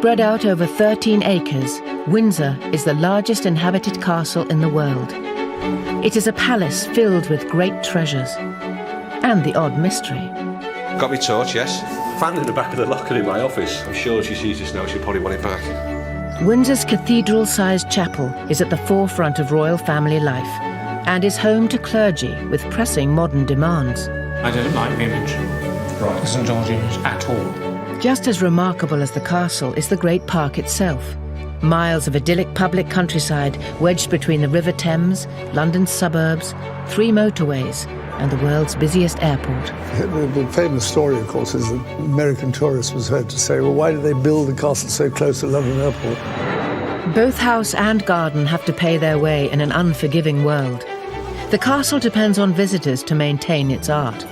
Spread out over 13 acres, Windsor is the largest inhabited castle in the world. It is a palace filled with great treasures and the odd mystery. Got me torch, yes. Found it in the back of the locker in my office. I'm sure she sees this now, she'll probably want it back. Windsor's cathedral-sized chapel is at the forefront of royal family life and is home to clergy with pressing modern demands. I don't like the image of St George's at all. Just as remarkable as the castle is the Great Park itself. Miles of idyllic public countryside wedged between the River Thames, London's suburbs, 3 motorways and the world's busiest airport. The famous story, of course, is that American tourists was heard to say, well, why did they build the castle so close to London Airport? Both house and garden have to pay their way in an unforgiving world. The castle depends on visitors to maintain its art.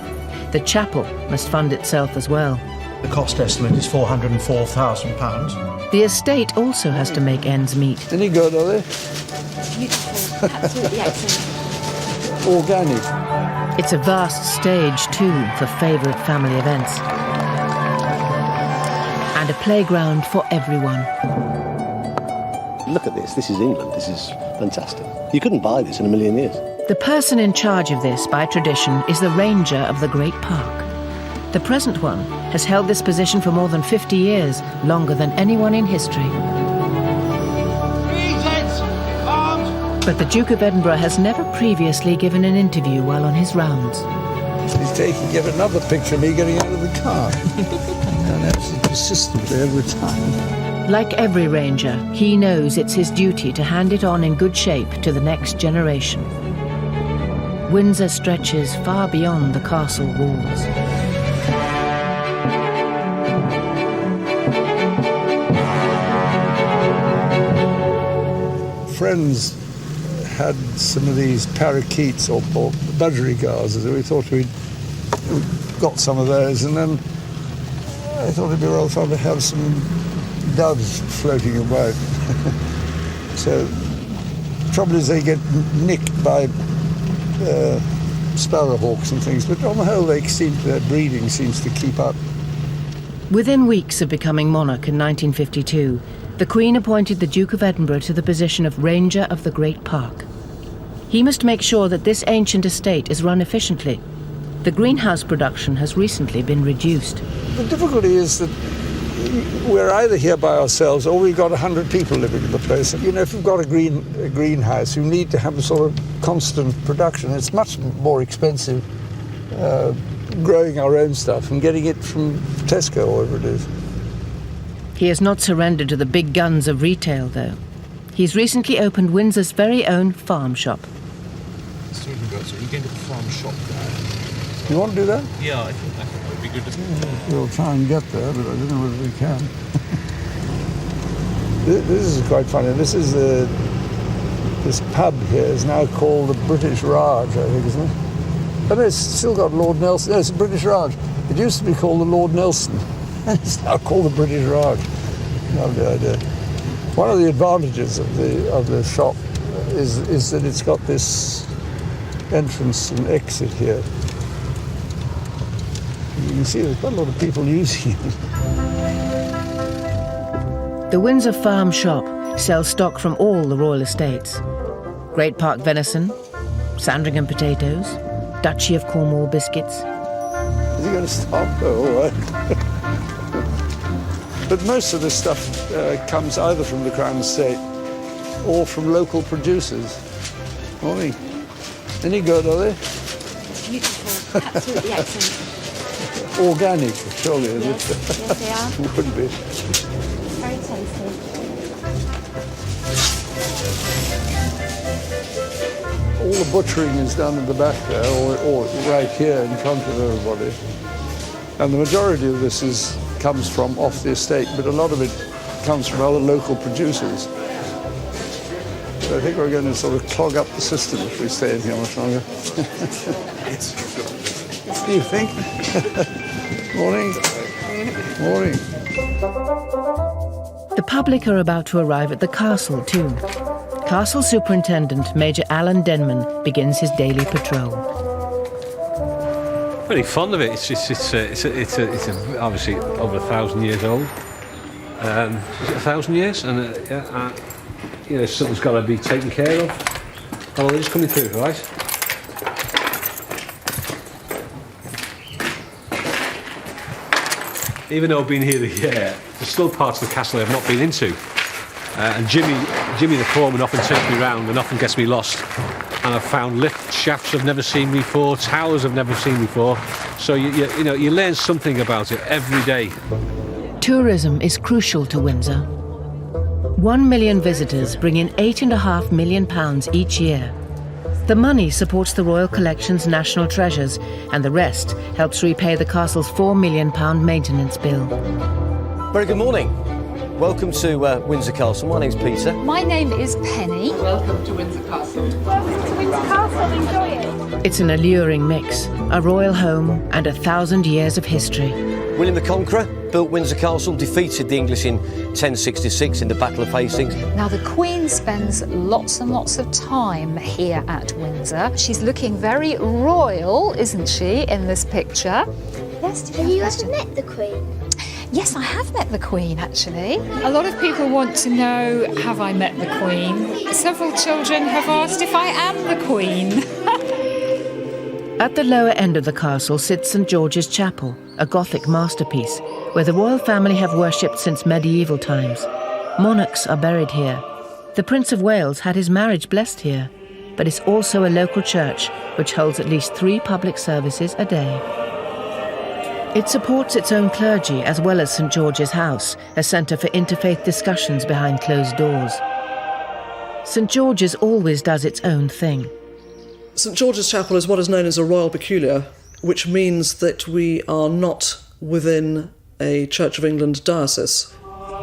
The chapel must fund itself as well. The cost estimate is £404,000. The estate also has to make ends meet. Any good, are they? Beautiful, absolutely excellent. Organic. It's a vast stage, too, for favourite family events. And a playground for everyone. Look at this. This is England. This is fantastic. You couldn't buy this in a million years. The person in charge of this, by tradition, is the ranger of the Great Park. The present one has held this position for more than 50 years, longer than anyone in history. But the Duke of Edinburgh has never previously given an interview while on his rounds. He's taking yet another picture of me getting out of the car. And absolutely persistently every time. Like every ranger, he knows it's his duty to hand it on in good shape to the next generation. Windsor stretches far beyond the castle walls. Friends had some of these parakeets or budgerigars, as we thought we'd got some of those, and then I thought it'd be rather fun to have some doves floating about. So the trouble is they get nicked by sparrowhawks and things, but on the whole their breeding seems to keep up. Within weeks of becoming monarch in 1952, the Queen appointed the Duke of Edinburgh to the position of Ranger of the Great Park. He must make sure that this ancient estate is run efficiently. The greenhouse production has recently been reduced. The difficulty is that we're either here by ourselves or we've got 100 people living in the place. You know, if you've got a greenhouse, you need to have a sort of constant production. It's much more expensive growing our own stuff and getting it from Tesco or whatever it is. He has not surrendered to the big guns of retail, though. He's recently opened Windsor's very own farm shop. So you go into the farm shop there. You want to do that? Yeah, I think that would be good, isn't it? We'll try and get there, but I don't know whether we can. This is quite funny. This pub here is now called the British Raj, I think, isn't it? Oh, no, it's still got Lord Nelson. No, it's the British Raj. It used to be called the Lord Nelson. It's now called the British Raj. Lovely idea. One of the advantages of the shop is that it's got this entrance and exit here. You can see there's quite a lot of people using it. The Windsor Farm Shop sells stock from all the royal estates. Great Park venison, Sandringham potatoes, Duchy of Cornwall biscuits. Is he going to stop? Oh, all right. But most of this stuff comes either from the Crown Estate or from local producers. Morning. Any good, are they? Beautiful, absolutely excellent. Organic, surely, is Yes, it? yes they are. Would be. Very tasty. All the butchering is done in the back there, or right here in front of everybody. And the majority of this comes from off the estate, but a lot of it comes from other local producers. So I think we're going to sort of clog up the system if we stay in here much longer. Do you think? Morning. Morning. The public are about to arrive at the castle too. Castle Superintendent Major Alan Denman begins his daily patrol. Very fond of it. It's obviously over 1,000 years old. Is it 1,000 years? And something's got to be taken care of. Oh, they're just coming through, right? Even though I've been here a year, there's still parts of the castle I've not been into. And Jimmy the foreman often takes me round and often gets me lost. And I've found lift shafts I've never seen before, towers I've never seen before. So you learn something about it every day. Tourism is crucial to Windsor. 1 million visitors bring in £8.5 million each year. The money supports the Royal Collection's national treasures, and the rest helps repay the castle's £4 million maintenance bill. Very good morning. Welcome to Windsor Castle. My name's Peter. My name is Penny. Welcome to Windsor Castle. Welcome to Windsor Castle. Enjoy it. It's an alluring mix, a royal home and 1,000 years of history. William the Conqueror built Windsor Castle, defeated the English in 1066 in the Battle of Hastings. Now, the Queen spends lots and lots of time here at Windsor. She's looking very royal, isn't she, in this picture? Yes, Have you ever met the Queen? Yes, I have met the Queen, actually. A lot of people want to know, have I met the Queen? Several children have asked if I am the Queen. At the lower end of the castle sits St George's Chapel, a Gothic masterpiece, where the royal family have worshipped since medieval times. Monarchs are buried here. The Prince of Wales had his marriage blessed here, but it's also a local church which holds at least 3 public services a day. It supports its own clergy as well as St George's House, a centre for interfaith discussions behind closed doors. St George's always does its own thing. St George's Chapel is what is known as a royal peculiar, which means that we are not within a Church of England diocese.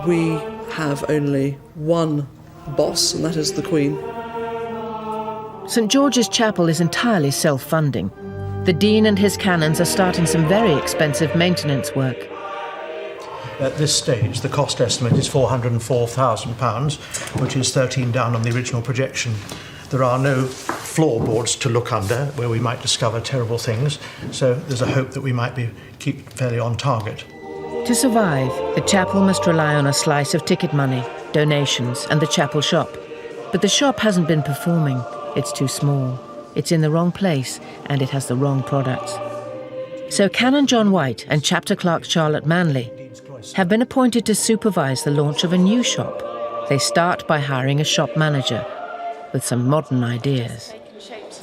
We have only one boss, and that is the Queen. St George's Chapel is entirely self-funding. The Dean and his canons are starting some very expensive maintenance work. At this stage, the cost estimate is £404,000, which is 13 down on the original projection. There are no floorboards to look under where we might discover terrible things, so there's a hope that we might keep fairly on target. To survive, the chapel must rely on a slice of ticket money, donations, and the chapel shop. But the shop hasn't been performing. It's too small. It's in the wrong place, and it has the wrong products. So Canon John White and Chapter Clerk Charlotte Manley have been appointed to supervise the launch of a new shop. They start by hiring a shop manager with some modern ideas.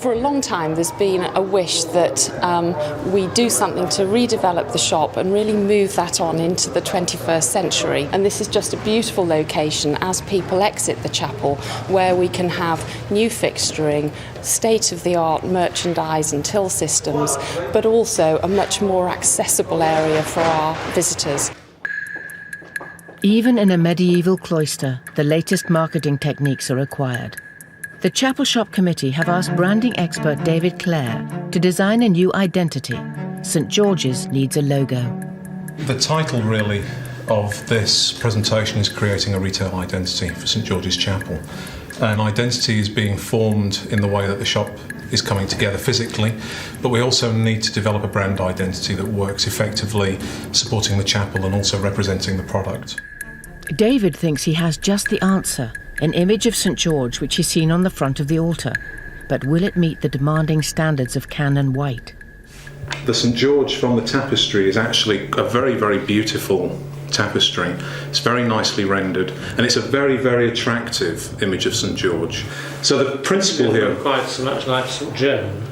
For a long time there's been a wish that we do something to redevelop the shop and really move that on into the 21st century. And this is just a beautiful location as people exit the chapel, where we can have new fixturing, state-of-the-art merchandise and till systems, but also a much more accessible area for our visitors. Even in a medieval cloister, the latest marketing techniques are required. The Chapel Shop Committee have asked branding expert David Clare to design a new identity. St George's needs a logo. The title, really, of this presentation is creating a retail identity for St George's Chapel. An identity is being formed in the way that the shop is coming together physically, but we also need to develop a brand identity that works effectively, supporting the chapel and also representing the product. David thinks he has just the answer, an image of St George which is seen on the front of the altar. But will it meet the demanding standards of Canon White? The St George from the tapestry is actually a very, very beautiful tapestry. It's very nicely rendered, and it's a very, very attractive image of St George. So the principle here... Quite so much like St Joan.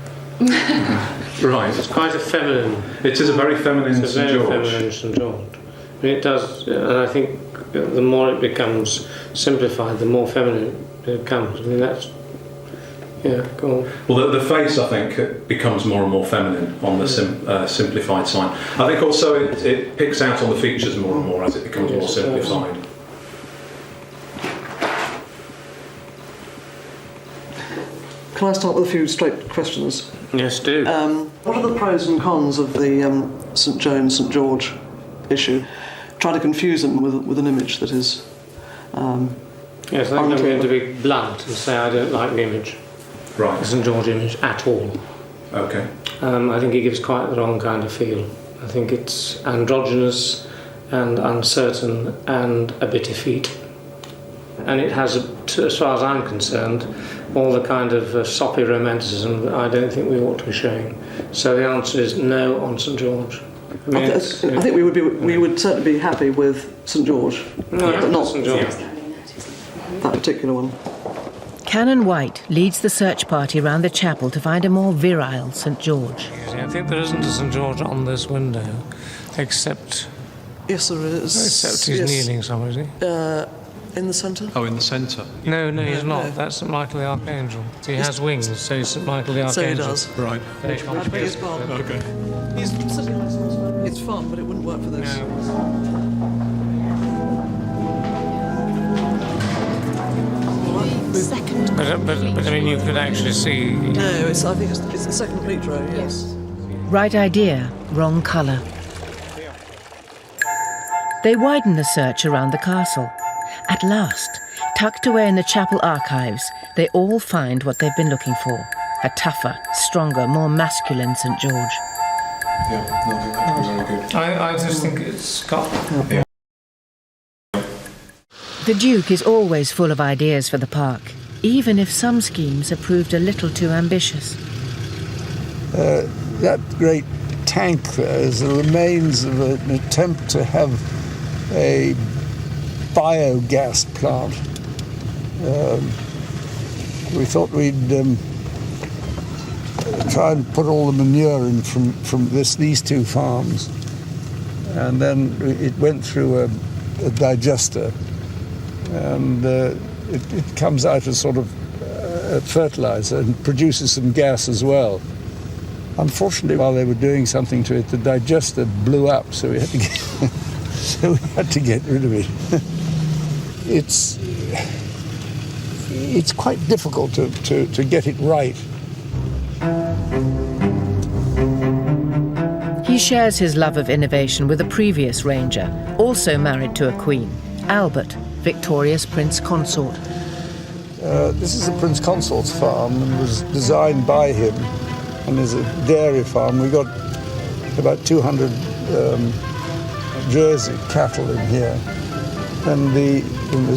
Right. It's quite a feminine... It is a very feminine St George. Feminine St George. It does, and I think the more it becomes simplified, the more feminine it becomes. I mean, that's... Yeah, go on. Well, the face, I think, becomes more and more feminine on the simplified side. I think also it picks out on the features more and more as it becomes more simplified. Can I start with a few straight questions? Yes, do. What are the pros and cons of the St Joan, St George issue? Try to confuse them with an image that is... Yes, I think I'm going to be blunt and say I don't like the image. Right. The St George image at all. Okay. I think it gives quite the wrong kind of feel. I think it's androgynous, and uncertain and a bit effete. And it has, as far as I'm concerned, all the kind of soppy romanticism that I don't think we ought to be showing. So the answer is no on St George. I think we would certainly be happy with St George, but not St George. That particular one. Canon White leads the search party round the chapel to find a more virile St George. I think there isn't a St George on this window, except... Yes, there is. Except he's kneeling somewhere, is he? In the centre? Oh, in the centre? No, he's not. No. That's St Michael the Archangel. He has wings, so he's St Michael the Archangel. So he does. Right. I beg his pardon. Okay. It's fun, but it wouldn't work for this. But I mean, you could actually see... No, I think it's the second pleat row, yes. Right idea, wrong colour. They widen the search around the castle. At last, tucked away in the chapel archives, they all find what they've been looking for. A tougher, stronger, more masculine St George. Yeah, no, very good. I just think it's got... The Duke is always full of ideas for the park, even if some schemes have proved a little too ambitious. That great tank there is the remains of an attempt to have a biogas plant. We thought we'd try and put all the manure in from these two farms, and then it went through a digester, and it comes out as sort of fertilizer and produces some gas as well. Unfortunately, while they were doing something to it, the digester blew up, so we had to get rid of it. It's quite difficult to get it right. He shares his love of innovation with a previous ranger, also married to a queen, Albert, Victoria's Prince Consort. This is a Prince Consort's farm and was designed by him, and is a dairy farm. We got about 200 Jersey cattle in here. And the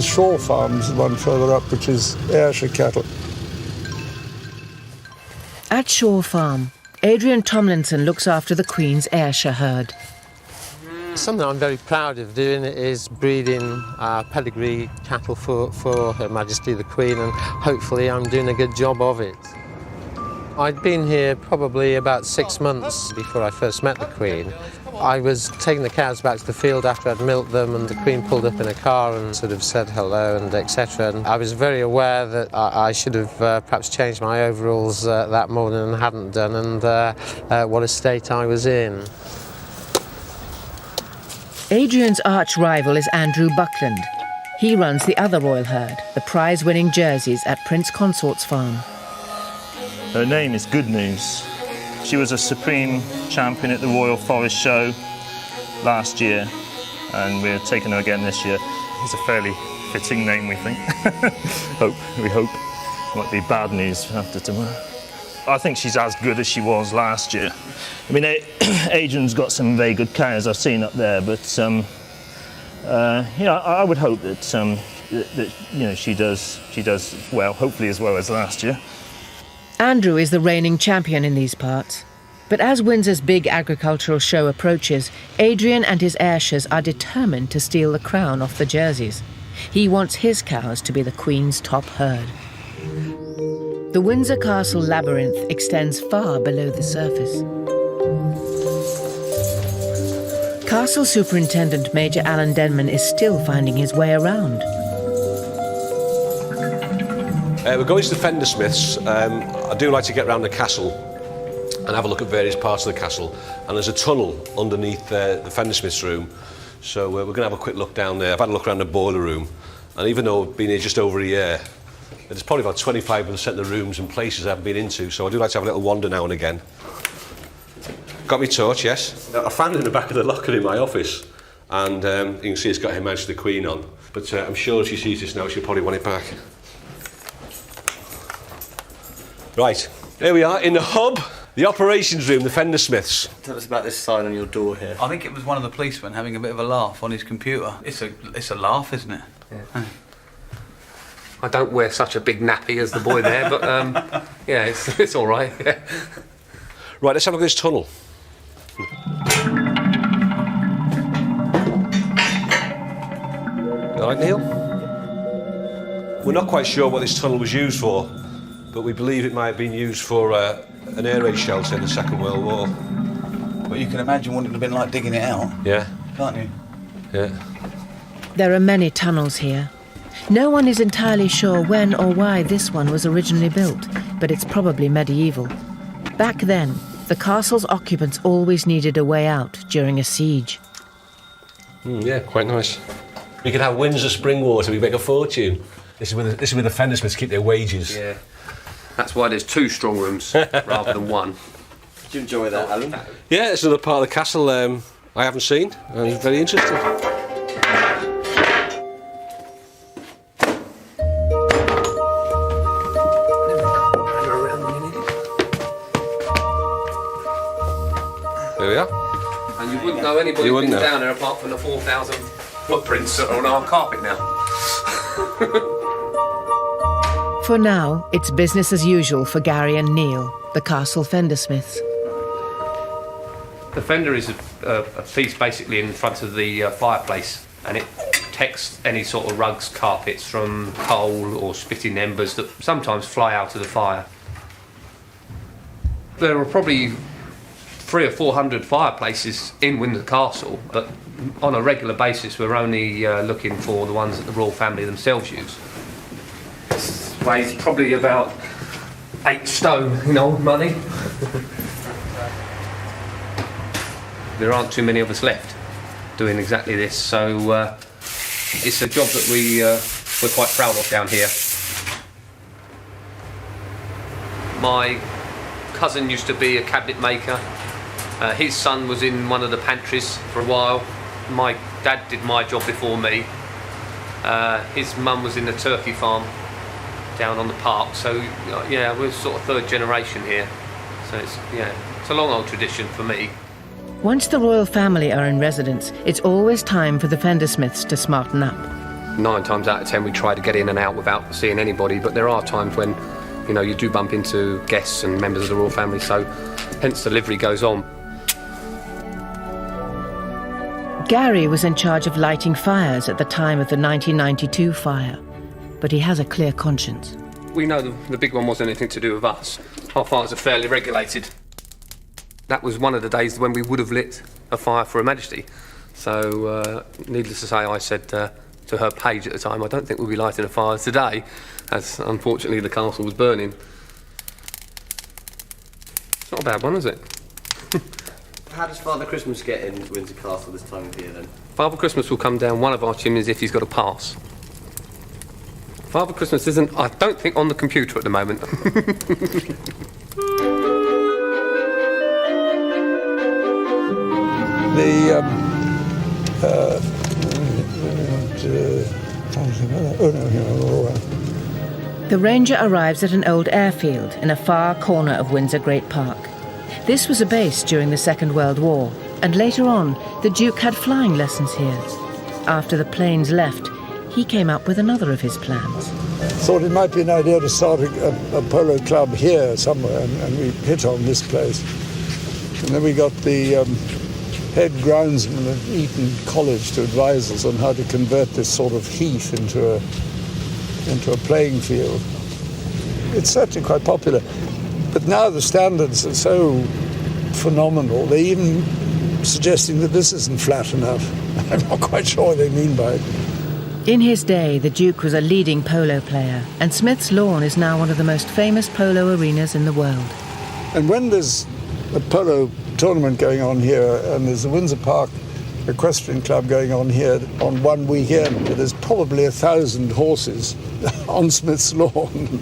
Shaw farm is the one further up, which is Ayrshire cattle. At Shaw Farm, Adrian Tomlinson looks after the Queen's Ayrshire herd. Something I'm very proud of doing is breeding pedigree cattle for Her Majesty the Queen, and hopefully I'm doing a good job of it. I'd been here probably about 6 months before I first met the Queen. I was taking the cows back to the field after I'd milked them, and the Queen pulled up in a car and sort of said hello and etc. And I was very aware that I should have perhaps changed my overalls that morning and hadn't done, and what a state I was in. Adrian's arch rival is Andrew Buckland. He runs the other royal herd, the prize-winning Jerseys at Prince Consort's farm. Her name is Good News. She was a supreme champion at the Royal Forest Show last year, and we're taking her again this year. It's a fairly fitting name, we think. We hope. Might be bad news after tomorrow. I think she's as good as she was last year. I mean, Adrian's got some very good cows I've seen up there, but I would hope that she does well, hopefully as well as last year. Andrew is the reigning champion in these parts. But as Windsor's big agricultural show approaches, Adrian and his Ayrshires are determined to steal the crown off the Jerseys. He wants his cows to be the Queen's top herd. The Windsor Castle labyrinth extends far below the surface. Castle Superintendent Major Alan Denman is still finding his way around. We're going to the Fender Smiths. I do like to get around the castle and have a look at various parts of the castle. And there's a tunnel underneath the Fender Smiths room. So we're going to have a quick look down there. I've had a look around the boiler room. And even though I've been here just over a year, there's probably about 25% of the rooms and places I haven't been into. So I do like to have a little wander now and again. Got me torch, yes. I found it in the back of the locker in my office. And you can see it's got Her Majesty the Queen on. But I'm sure if she sees this now, she'll probably want it back. Right, here we are in the hub. The operations room, the Fender Smiths. Tell us about this sign on your door here. I think it was one of the policemen having a bit of a laugh on his computer. It's a laugh, isn't it? Yeah. I don't wear such a big nappy as the boy there, but yeah, it's all right. Yeah. Right, let's have a look at this tunnel. All right, Neil? We're not quite sure what this tunnel was used for, but we believe it might have been used for an air raid shelter in the Second World War. But you can imagine what it would have been like digging it out. Yeah. Can't you? Yeah. There are many tunnels here. No one is entirely sure when or why this one was originally built, but it's probably medieval. Back then, the castle's occupants always needed a way out during a siege. Yeah, quite nice. We could have Windsor spring water, we make a fortune. This is where the Fender Smiths keep their wages. Yeah. That's why there's 2 strong rooms rather than 1. Did you enjoy that, Alan? Yeah, it's another part of the castle I haven't seen, and it's very interesting. There we are. And you wouldn't know anybody who's been down there apart from the 4,000 footprints that are on our carpet now. For now, it's business as usual for Gary and Neil, the castle Fender Smiths. The fender is a piece basically in front of the fireplace, and it protects any sort of rugs, carpets from coal or spitting embers that sometimes fly out of the fire. There are probably 300 or 400 fireplaces in Windsor Castle, but on a regular basis we're only looking for the ones that the royal family themselves use. This weighs probably about 8 stone in old money. There aren't too many of us left doing exactly this, so it's a job that we're quite proud of down here. My cousin used to be a cabinet maker. His son was in one of the pantries for a while. My dad did my job before me. His mum was in the turkey farm down on the park, so yeah, we're sort of 3rd generation here. So it's a long old tradition for me. Once the royal family are in residence, it's always time for the Fender Smiths to smarten up. 9 times out of 10 we try to get in and out without seeing anybody, but there are times when you do bump into guests and members of the royal family, so hence the livery goes on. Gary was in charge of lighting fires at the time of the 1992 fire, but he has a clear conscience. We know the big one wasn't anything to do with us. Our fires are fairly regulated. That was one of the days when we would have lit a fire for Her Majesty. So, needless to say, I said to her page at the time, I don't think we'll be lighting a fire today, as unfortunately the castle was burning. It's not a bad one, is it? How does Father Christmas get in Windsor Castle this time of year then? Father Christmas will come down one of our chimneys if he's got a pass. Father Christmas isn't, I don't think, on the computer at the moment. The Ranger arrives at an old airfield in a far corner of Windsor Great Park. This was a base during the Second World War, and later on, the Duke had flying lessons here. After the planes left, he came up with another of his plans. Thought it might be an idea to start a polo club here somewhere, and we hit on this place. And then we got the head groundsman of Eton College to advise us on how to convert this sort of heath into a playing field. It's certainly quite popular. But now the standards are so phenomenal, they're even suggesting that this isn't flat enough. I'm not quite sure what they mean by it. In his day, the Duke was a leading polo player, and Smith's Lawn is now one of the most famous polo arenas in the world. And when there's a polo tournament going on here, and there's a Windsor Park Equestrian Club going on here on one weekend, there's probably 1,000 horses on Smith's Lawn.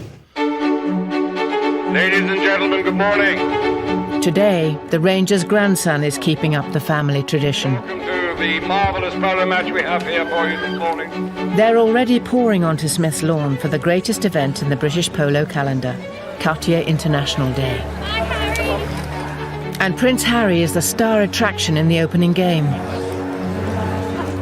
Ladies and gentlemen, good morning. Today, the Ranger's grandson is keeping up the family tradition. Welcome to the marvellous polo match we have here for you this morning. They're already pouring onto Smith's Lawn for the greatest event in the British polo calendar, Cartier International Day. And Prince Harry is the star attraction in the opening game.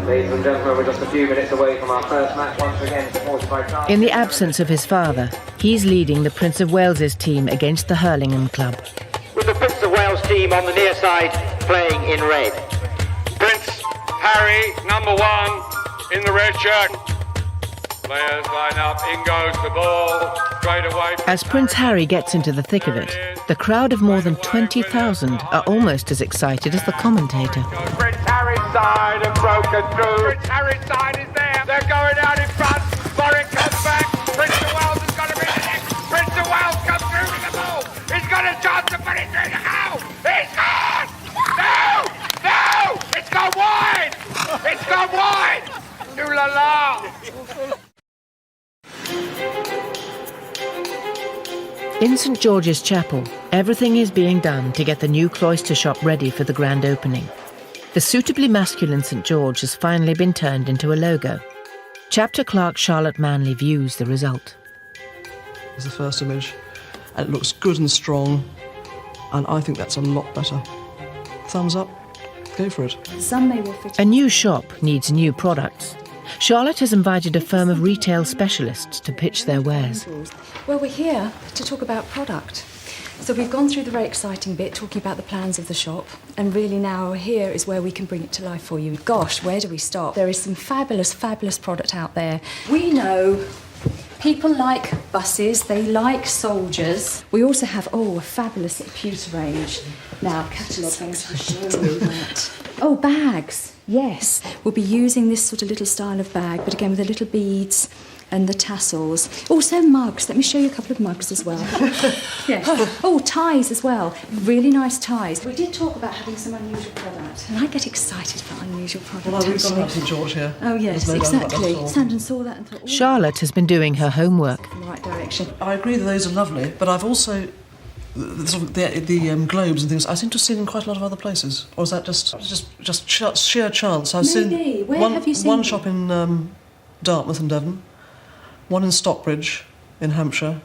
Ladies and gentlemen, we're just a few minutes away from our first match once again, supported by France. In the absence of his father, he's leading the Prince of Wales's team against the Hurlingham club. With the Prince of Wales team on the near side playing in red. Prince Harry, number 1 in the red shirt. Players line up, in goes the ball, straight away. As Prince Harry gets into the thick of it, the crowd of more than 20,000 are almost as excited as the commentator. Prince Harry's side have broken through. Prince Harry's side is there. They're going out in front. Warwick comes back. Prince of Wales is going to be the next. Prince of Wales comes through with the ball. He's got a chance to put it through the goal. He's gone! No! No! It's gone wide! It's gone wide! Ooh la la! In St George's Chapel, everything is being done to get the new cloister shop ready for the grand opening. The suitably masculine St George has finally been turned into a logo. Chapter clerk Charlotte Manley views the result. It's the first image, and it looks good and strong, and I think that's a lot better. Thumbs up, go for it. A new shop needs new products. Charlotte has invited a firm of retail specialists to pitch their wares. Well, we're here to talk about product. So we've gone through the very exciting bit, talking about the plans of the shop, and really now here is where we can bring it to life for you. Gosh, where do we start? There is some fabulous, fabulous product out there. We know people like buses, they like soldiers. We also have, a fabulous pewter range. Now, cataloguing is for show you that. Oh, bags, yes. We'll be using this sort of little style of bag, but again with the little beads and the tassels. Also mugs. Let me show you a couple of mugs as well. Yes. Oh, ties as well. Really nice ties. We did talk about having some unusual product, and I get excited about unusual product. Well, we've got St George here. Oh yes, There's no doubt about that exactly. at all. Sandon saw that and thought, Charlotte has been doing her homework. in the right direction. I agree that those are lovely, but I've also the globes and things I seem to have seen in quite a lot of other places. Or is that just sheer chance? I've Maybe. seen Where one, have you seen one them? shop in Dartmouth and Devon, one in Stockbridge in Hampshire.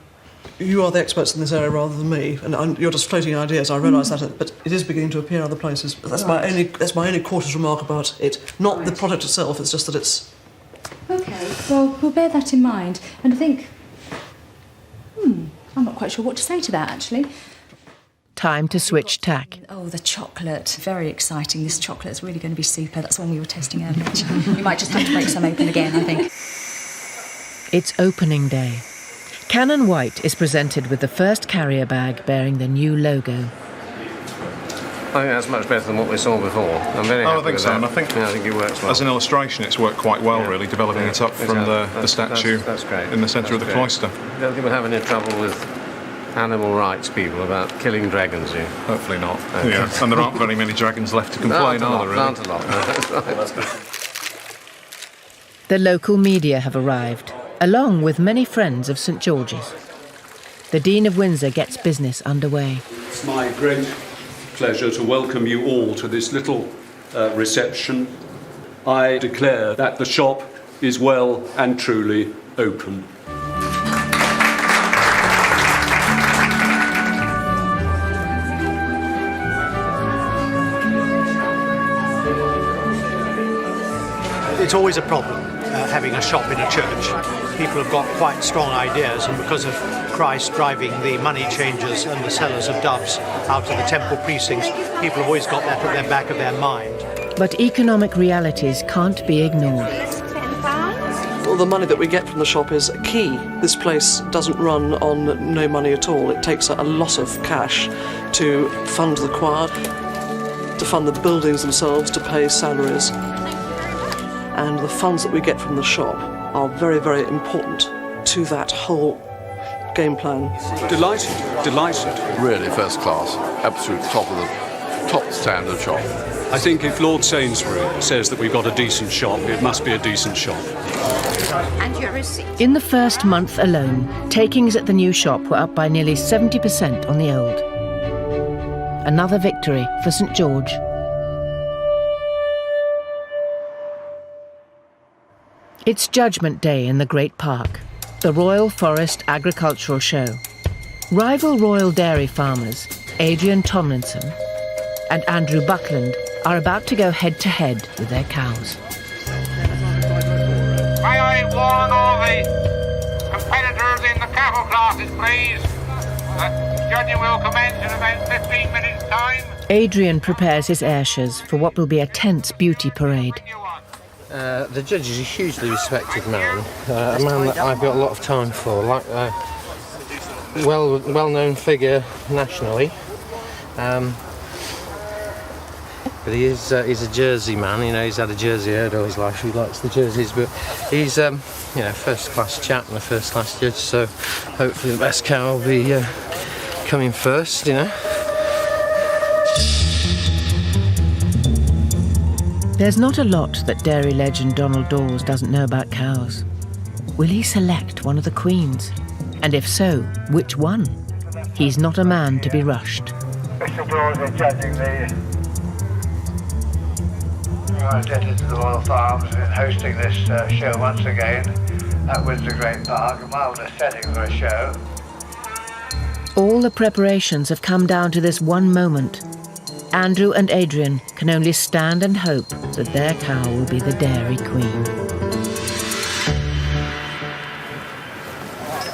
You are the experts in this area rather than me, and you're just floating ideas. I realise that, but it is beginning to appear in other places. But that's my only cautious remark about it. Not the product itself. It's just that it's. Okay, well, we'll bear that in mind. And I think, I'm not quite sure what to say to that, actually. Time to switch tack. Oh, the chocolate. Very exciting. This chocolate is really going to be super. That's the one we were testing earlier. We might just have to break some open again, I think. It's opening day. Cannon White is presented with the first carrier bag bearing the new logo. I think that's much better than what we saw before. I'm very happy I think with so, that. and I think it works well. As an illustration, it's worked quite well, really, developing it up from the statue that's great. in the centre of the cloister. I don't think we'll have any trouble with animal rights people about killing dragons, do you? Hopefully not. Okay. Yeah, and there aren't very many dragons left to complain, are there, really? Aren't a lot. No, that's right. That's good. The local media have arrived, along with many friends of St George's. The Dean of Windsor gets business underway. It's my great pleasure to welcome you all to this little reception. I declare that the shop is well and truly open. It's always a problem having a shop in a church. People have got quite strong ideas, and because of Christ driving the money changers and the sellers of doves out of the temple precincts, people have always got that at the back of their mind. But economic realities can't be ignored. Well, the money that we get from the shop is key. This place doesn't run on no money at all. It takes a lot of cash to fund the choir, to fund the buildings themselves, to pay salaries. And the funds that we get from the shop are very, very important to that whole game plan. Delighted. Really first class, absolute top standard shop. I think if Lord Sainsbury says that we've got a decent shop, it must be a decent shop. And your receipt. In the first month alone, takings at the new shop were up by nearly 70% on the old. Another victory for St George. It's Judgment Day in the Great Park, the Royal Forest Agricultural Show. Rival royal dairy farmers, Adrian Tomlinson and Andrew Buckland are about to go head-to-head with their cows. May I warn all the competitors in the cattle classes, please? Judging will commence in about 15 minutes' time. Adrian prepares his Ayrshires for what will be a tense beauty parade. The judge is a hugely respected man, a man that I've got a lot of time for, like a well-known figure nationally. But he's a Jersey man, you know, he's had a Jersey herd all his life, he likes the jerseys, but he's first-class chap and a first-class judge, so hopefully the best cow will be coming first, you know. There's not a lot that dairy legend Donald Dawes doesn't know about cows. Will he select one of the queens? And if so, which one? He's not a man to be rushed. Mr. Dawes is judging the indebted to the Royal Farms in hosting this show once again at Windsor Great Park, a marvellous setting for a show. All the preparations have come down to this one moment. Andrew and Adrian can only stand and hope that their cow will be the dairy queen.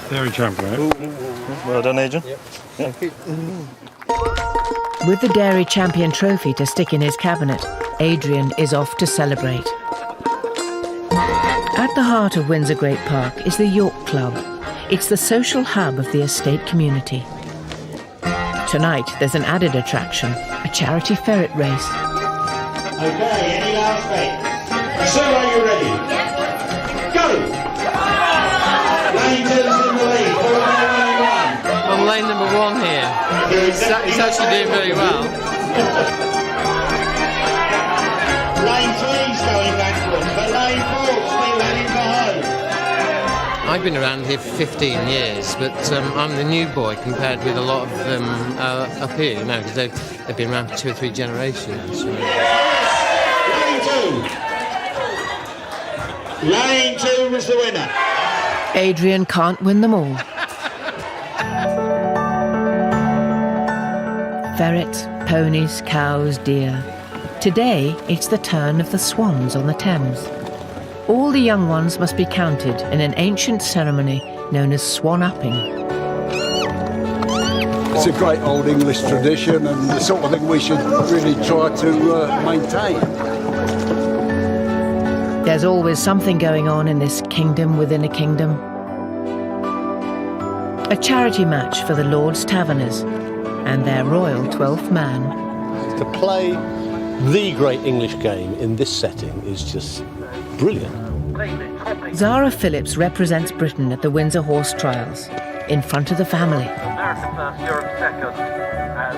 Dairy champion. Well done, Adrian. Yep. Thank you. With the dairy champion trophy to stick in his cabinet, Adrian is off to celebrate. At the heart of Windsor Great Park is the York Club. It's the social hub of the estate community. Tonight, there's an added attraction, a charity ferret race. Okay, any last bait? So are you ready? Go! Lane 2's in the lead, I'm lane number 1 here. He's actually doing very well. Lane 3's going backwards, but lane 4's still heading for home. I've been around here for 15 years, but I'm the new boy compared with a lot of them up here, you know, because they've been around for 2 or 3 generations. You know. Lane 2 was the winner. Adrian can't win them all. Ferrets, ponies, cows, deer. Today, it's the turn of the swans on the Thames. All the young ones must be counted in an ancient ceremony known as swan-upping. It's a great old English tradition and the sort of thing we should really try to maintain. There's always something going on in this kingdom within a kingdom. A charity match for the Lord's Taverners and their royal 12th man. To play the great English game in this setting is just brilliant. Zara Phillips represents Britain at the Windsor Horse Trials, in front of the family.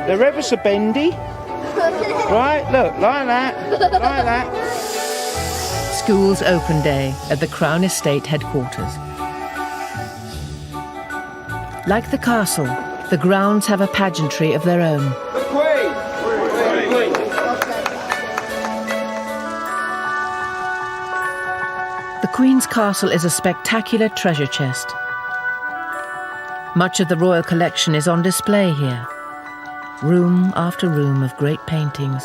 They're ever so bendy. Right, look, like that, like that. School's open day at the Crown Estate headquarters. Like the castle, the grounds have a pageantry of their own. The Queen's Castle is a spectacular treasure chest. Much of the royal collection is on display here. Room after room of great paintings,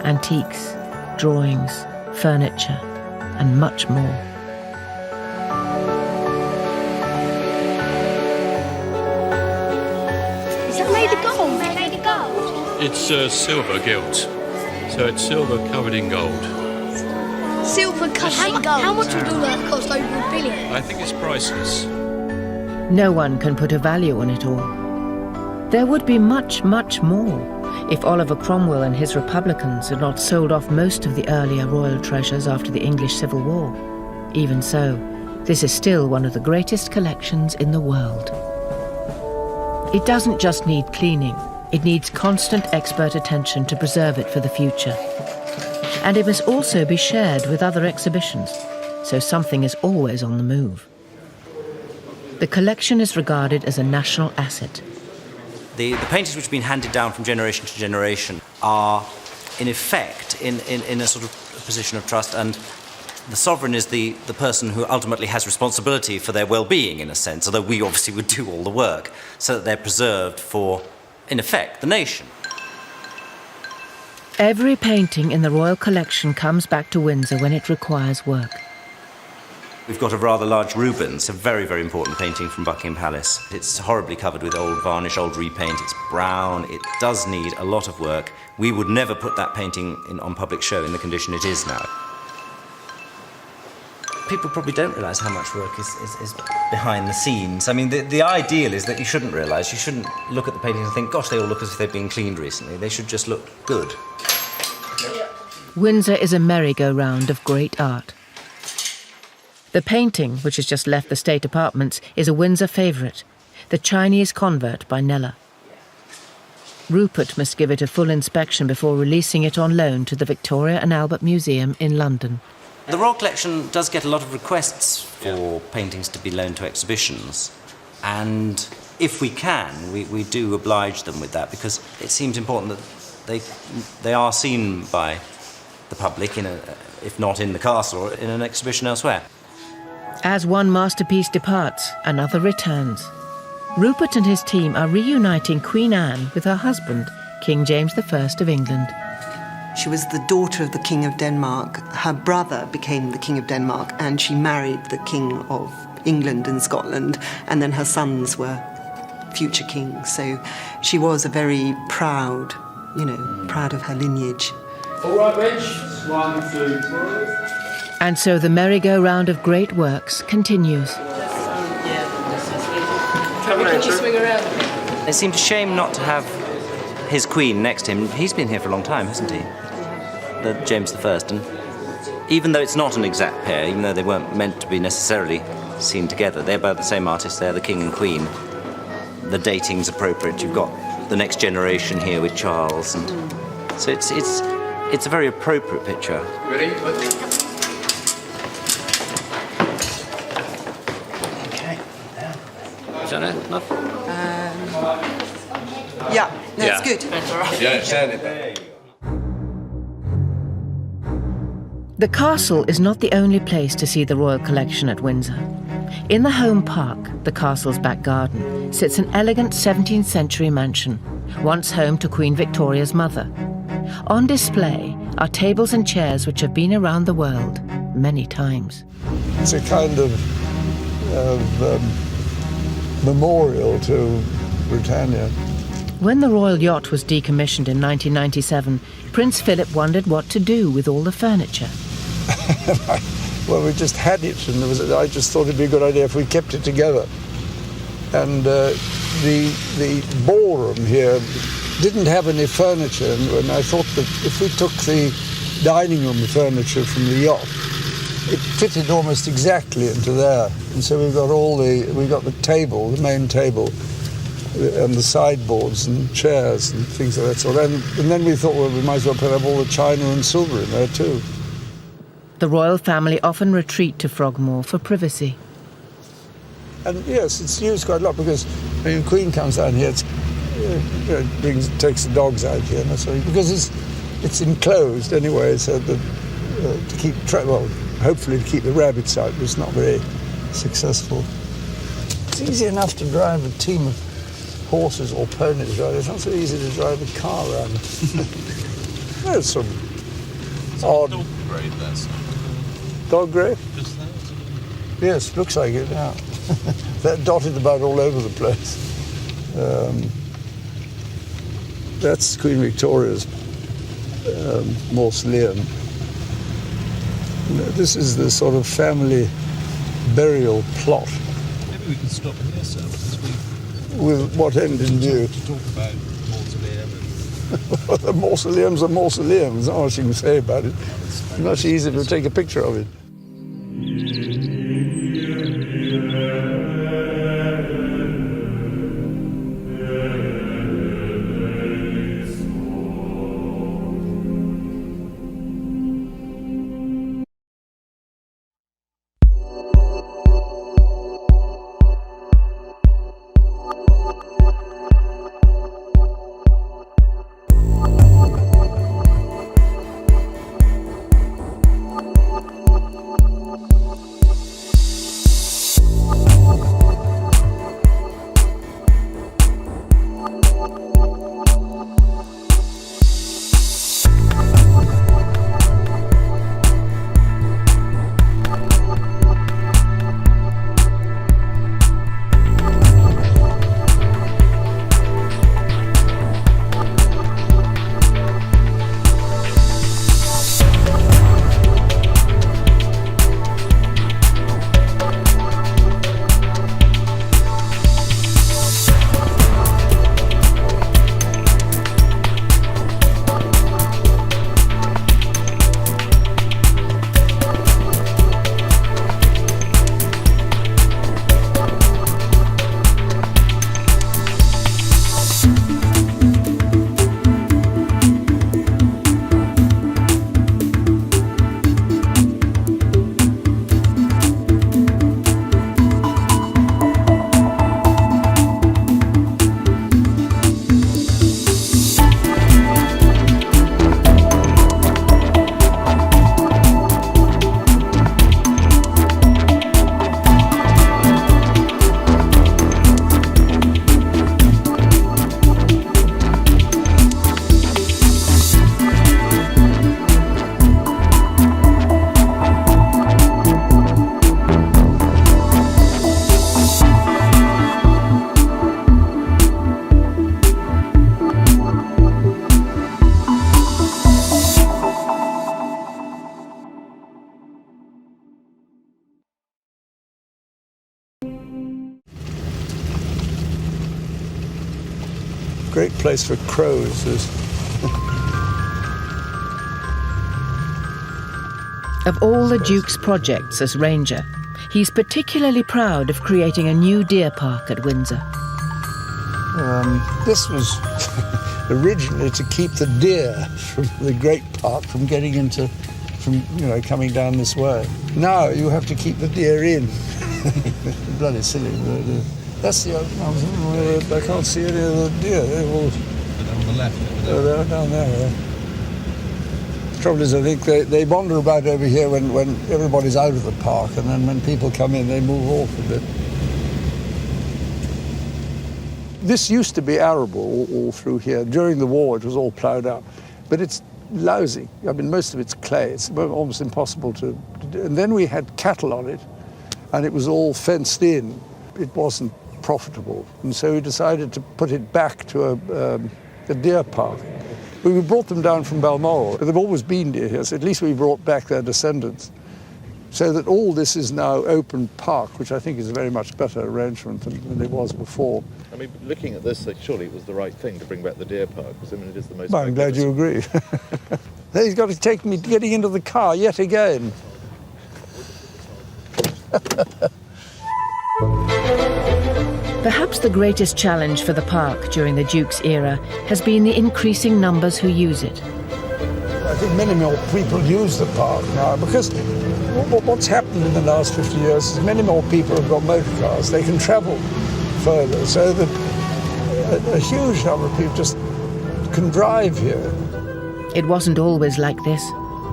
antiques, drawings, furniture, and much more. Is that made of gold? Made of gold? It's silver gilt, so it's silver covered in gold. Silver covered in gold? How much would all that cost? Over $1 billion? I think it's priceless. No one can put a value on it all. There would be much, much more if Oliver Cromwell and his Republicans had not sold off most of the earlier royal treasures after the English Civil War. Even so, this is still one of the greatest collections in the world. It doesn't just need cleaning, it needs constant expert attention to preserve it for the future. And it must also be shared with other exhibitions, so something is always on the move. The collection is regarded as a national asset. The paintings which have been handed down from generation to generation are, in effect, in a sort of position of trust, and the sovereign is the person who ultimately has responsibility for their well-being, in a sense, although we obviously would do all the work, so that they're preserved for, in effect, the nation. Every painting in the royal collection comes back to Windsor when it requires work. We've got a rather large Rubens, a very, very important painting from Buckingham Palace. It's horribly covered with old varnish, old repaint. It's brown. It does need a lot of work. We would never put that painting on public show in the condition it is now. People probably don't realise how much work is behind the scenes. I mean, the ideal is that you shouldn't realise. You shouldn't look at the paintings and think, gosh, they all look as if they've been cleaned recently. They should just look good. Windsor is a merry-go-round of great art. The painting, which has just left the state apartments, is a Windsor favourite, The Chinese Convert by Kneller. Rupert must give it a full inspection before releasing it on loan to the Victoria and Albert Museum in London. The Royal Collection does get a lot of requests for paintings to be loaned to exhibitions, and if we can, we do oblige them with that, because it seems important that they are seen by the public, if not in the castle, or in an exhibition elsewhere. As one masterpiece departs, another returns. Rupert and his team are reuniting Queen Anne with her husband, King James I of England. She was the daughter of the King of Denmark. Her brother became the King of Denmark, and she married the King of England and Scotland, and then her sons were future kings. So she was a very proud, proud of her lineage. All right, Rich. 1, 2, 3. And so the merry-go-round of great works continues. Can you swing around? It seems a shame not to have his queen next to him. He's been here for a long time, hasn't he? The James I. And even though it's not an exact pair, even though they weren't meant to be necessarily seen together, they're both the same artist. They're the king and queen. The dating's appropriate. You've got the next generation here with Charles, and so it's a very appropriate picture. Ready? Is that enough? Yeah, that's good. Yeah, sound it. The castle is not the only place to see the royal collection at Windsor. In the home park, the castle's back garden, sits an elegant 17th century mansion, once home to Queen Victoria's mother. On display are tables and chairs which have been around the world many times. It's a kind of memorial to Britannia. When the royal yacht was decommissioned in 1997, Prince Philip wondered what to do with all the furniture. Well, we just had it, and I just thought it'd be a good idea if we kept it together. And the ballroom here didn't have any furniture, and I thought that if we took the dining room furniture from the yacht, it fitted almost exactly into there. And so we got the table, the main table, and the sideboards and chairs and things of that sort. And then we thought, well, we might as well put up all the china and silver in there too. The royal family often retreat to Frogmore for privacy. And yes, it's used quite a lot because when the Queen comes down here, takes the dogs out here, and that's why, because it's enclosed anyway, so that to keep hopefully to keep the rabbits out, but it's not very successful. It's easy enough to drive a team of horses or ponies around. It's not so easy to drive a car around. There's some odd dog grade there. Dog grade? Just there. Yes, looks like it now. They're dotted about all over the place. That's Queen Victoria's mausoleum. This is the sort of family burial plot. Maybe we can stop here, sir, because with what end in view? To talk about mausoleum. Well, the mausoleum's a mausoleum. There's not much you can say about it. It's much easier to take a picture of it. great place for crows. Of all the Duke's projects as Ranger, he's particularly proud of creating a new deer park at Windsor. This was originally to keep the deer from the Great Park from getting into, coming down this way. Now you have to keep the deer in. Bloody silly. That's the I can't see any of the deer. They're all on the left. They're down there. The trouble is, I think they wander about over here when everybody's out of the park, and then when people come in, they move off a bit. This used to be arable all through here. During the war, it was all ploughed up, but it's lousy. I mean, most of it's clay. It's almost impossible to do. And then we had cattle on it, and it was all fenced in. It wasn't profitable, and so we decided to put it back to a deer park. We brought them down from Balmoral. They've always been deer here, so at least we brought back their descendants. So that all this is now open park, which I think is a very much better arrangement than it was before. I mean, looking at this, surely it was the right thing to bring back the deer park, because I mean, it is the most... Well, I'm glad you agree. He's got to take me getting into the car yet again. Perhaps the greatest challenge for the park during the Duke's era has been the increasing numbers who use it. I think many more people use the park now, because what's happened in the last 50 years is many more people have got motor cars. They can travel further, so that a huge number of people just can drive here. It wasn't always like this.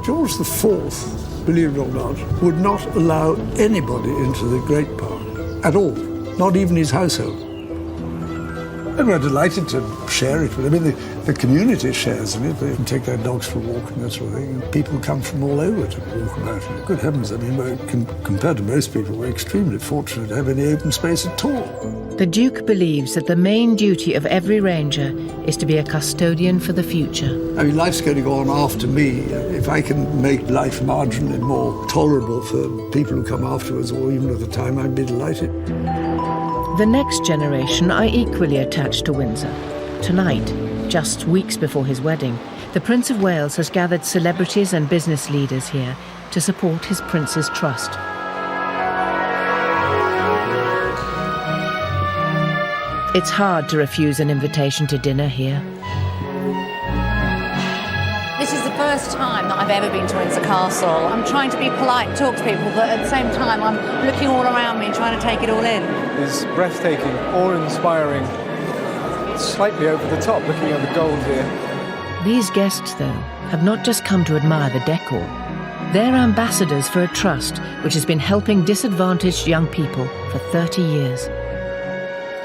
George IV, believe it or not, would not allow anybody into the Great Park at all, not even his household. And we're delighted to share it with them. I mean, the community shares in it. They can take their dogs for a walk and that sort of thing. And people come from all over to walk about. And good heavens, I mean, compared to most people, we're extremely fortunate to have any open space at all. The Duke believes that the main duty of every ranger is to be a custodian for the future. I mean, life's going to go on after me. If I can make life marginally more tolerable for people who come afterwards, or even at the time, I'd be delighted. The next generation are equally attached to Windsor. Tonight, just weeks before his wedding, the Prince of Wales has gathered celebrities and business leaders here to support his Prince's trust. It's hard to refuse an invitation to dinner here. This is the first time that I've ever been to Windsor Castle. I'm trying to be polite, talk to people, but at the same time I'm looking all around me and trying to take it all in. It's breathtaking, awe-inspiring, slightly over the top, looking at the gold here. These guests, though, have not just come to admire the decor. They're ambassadors for a trust which has been helping disadvantaged young people for 30 years.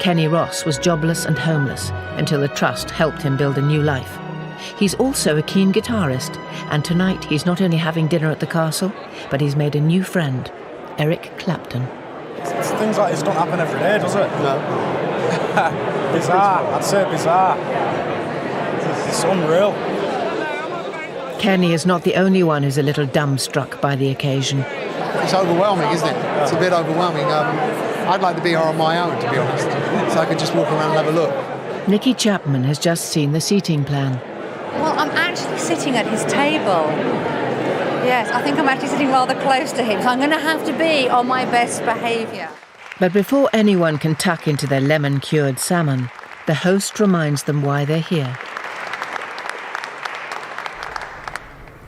Kenny Ross was jobless and homeless until the trust helped him build a new life. He's also a keen guitarist, and tonight he's not only having dinner at the castle, but he's made a new friend, Eric Clapton. Things like this don't happen every day, does it? No. Bizarre, I'd say bizarre. It's unreal. Kenny is not the only one who's a little dumbstruck by the occasion. It's overwhelming, isn't it? It's a bit overwhelming. I'd like to be here on my own, to be honest, so I could just walk around and have a look. Nicky Chapman has just seen the seating plan. Well, I'm actually sitting at his table. Yes, I think I'm actually sitting rather close to him, so I'm going to have to be on my best behaviour. But before anyone can tuck into their lemon-cured salmon, the host reminds them why they're here.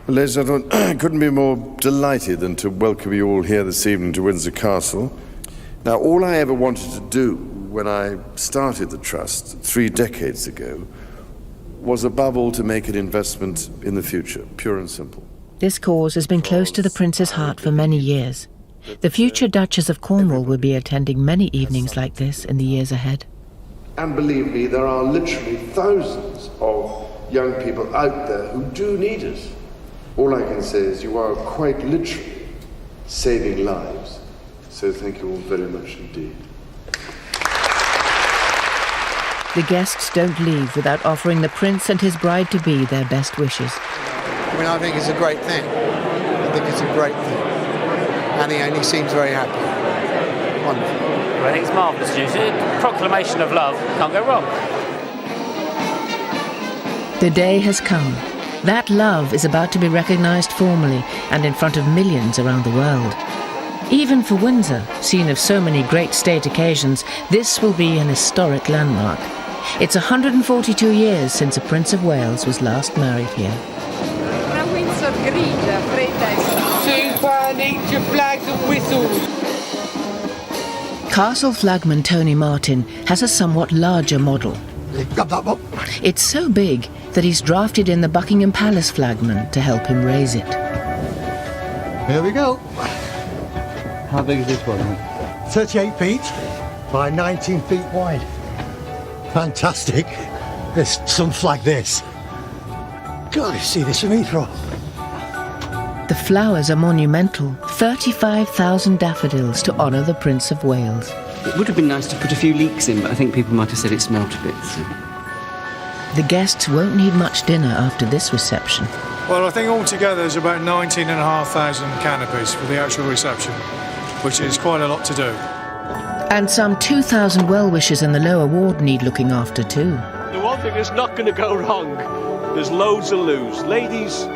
Ladies and gentlemen, I couldn't be more delighted than to welcome you all here this evening to Windsor Castle. Now, all I ever wanted to do when I started the Trust 3 decades ago was above all to make an investment in the future, pure and simple. This cause has been close to the Prince's heart for many years. The future Duchess of Cornwall will be attending many evenings like this in the years ahead. And believe me, there are literally thousands of young people out there who do need it. All I can say is you are quite literally saving lives. So thank you all very much indeed. The guests don't leave without offering the Prince and his bride-to-be their best wishes. I mean, I think it's a great thing. I think it's a great thing. And he seems very happy. Wonderful. I think it's marvellous news. Proclamation of love, can't go wrong. The day has come. That love is about to be recognised formally and in front of millions around the world. Even for Windsor, scene of so many great state occasions, this will be an historic landmark. It's 142 years since a Prince of Wales was last married here. Windsor grigia, fredda. Super nature flags and whistles. Castle flagman Tony Martin has a somewhat larger model. It's so big that he's drafted in the Buckingham Palace flagman to help him raise it. Here we go. How big is this one? 38 feet by 19 feet wide. Fantastic. There's something like this. God, you see this from Heathrow. The flowers are monumental. 35,000 daffodils to honour the Prince of Wales. It would have been nice to put a few leeks in, but I think people might have said it smelt a bit. So. The guests won't need much dinner after this reception. Well, I think altogether there's about 19,500 canopies for the actual reception, which is quite a lot to do. And some 2,000 well-wishers in the lower ward need looking after too. The one thing that's not going to go wrong, there's loads to lose. Ladies,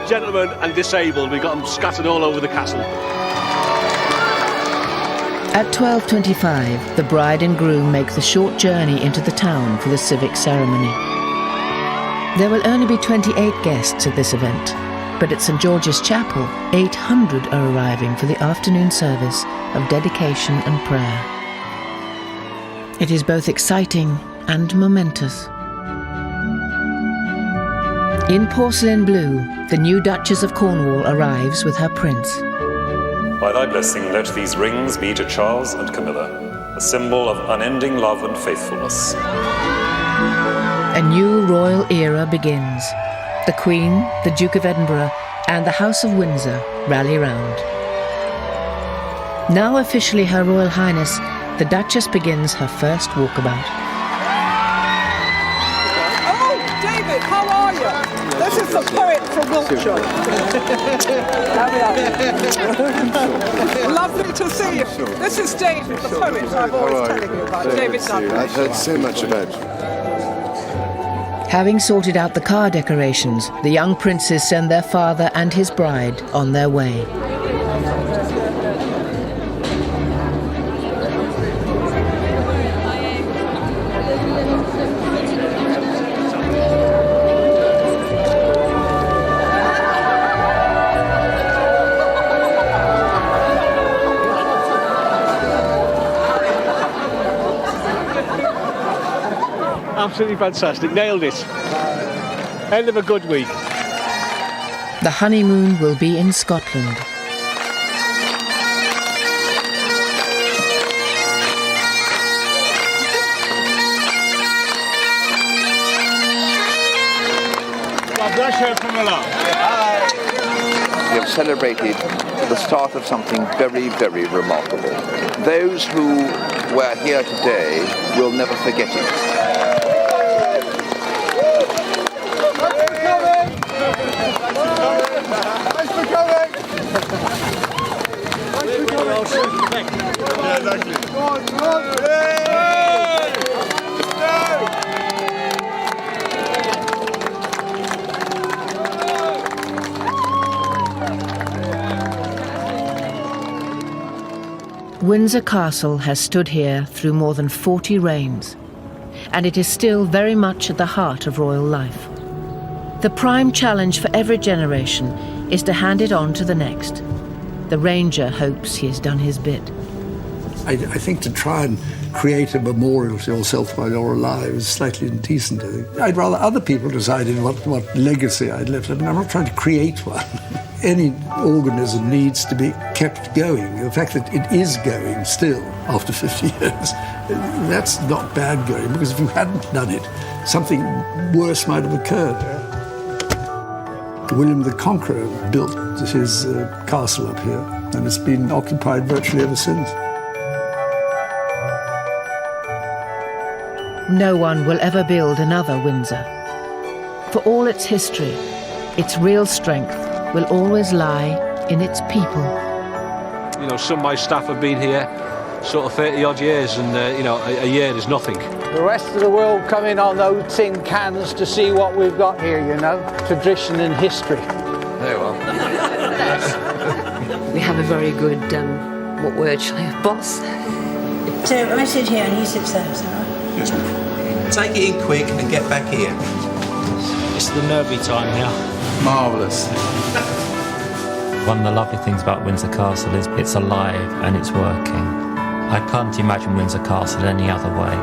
gentlemen and disabled, we've got them scattered all over the castle. At 12:25, the bride and groom make the short journey into the town for the civic ceremony. There will only be 28 guests at this event, but at St George's Chapel, 800 are arriving for the afternoon service of dedication and prayer. It is both exciting and momentous. In porcelain blue, the new Duchess of Cornwall arrives with her prince. By thy blessing, let these rings be to Charles and Camilla, a symbol of unending love and faithfulness. A new royal era begins. The Queen, the Duke of Edinburgh, and the House of Windsor rally round. Now officially Her Royal Highness, the Duchess begins her first walkabout. Oh, David, how are you? This is the poet from Wiltshire. Lovely to see you. This is David, the poet I'm always telling you about. David Dunn. I've heard so much about you. Having sorted out the car decorations, the young princes send their father and his bride on their way. Absolutely fantastic, nailed it. End of a good week. The honeymoon will be in Scotland. God bless her, Camilla. We have celebrated the start of something very, very remarkable. Those who were here today will never forget it. Thanks for coming! Yeah, exactly. Go on, go on! Windsor Castle has stood here through more than 40 reigns, and it is still very much at the heart of royal life. The prime challenge for every generation is to hand it on to the next. The Ranger hopes he has done his bit. I think to try and create a memorial to yourself while you're alive is slightly indecent, I think. I'd rather other people decided what legacy I'd left. I mean, I'm not trying to create one. Any organism needs to be kept going. The fact that it is going still after 50 years, that's not bad going, because if you hadn't done it, something worse might have occurred. William the Conqueror built his castle up here, and it's been occupied virtually ever since. No one will ever build another Windsor. For all its history, its real strength will always lie in its people. You know, some of my staff have been here sort of 30 odd years, and a year is nothing. The rest of the world come in on those tin cans to see what we've got here, tradition and history. Very well. We have a very good, what word shall I have, boss? So I sit here and he sits there, is that right? Yes, ma'am. Take it in quick and get back here. It's the nervy time here. Marvellous. One of the lovely things about Windsor Castle is it's alive and it's working. I can't imagine Windsor Castle any other way.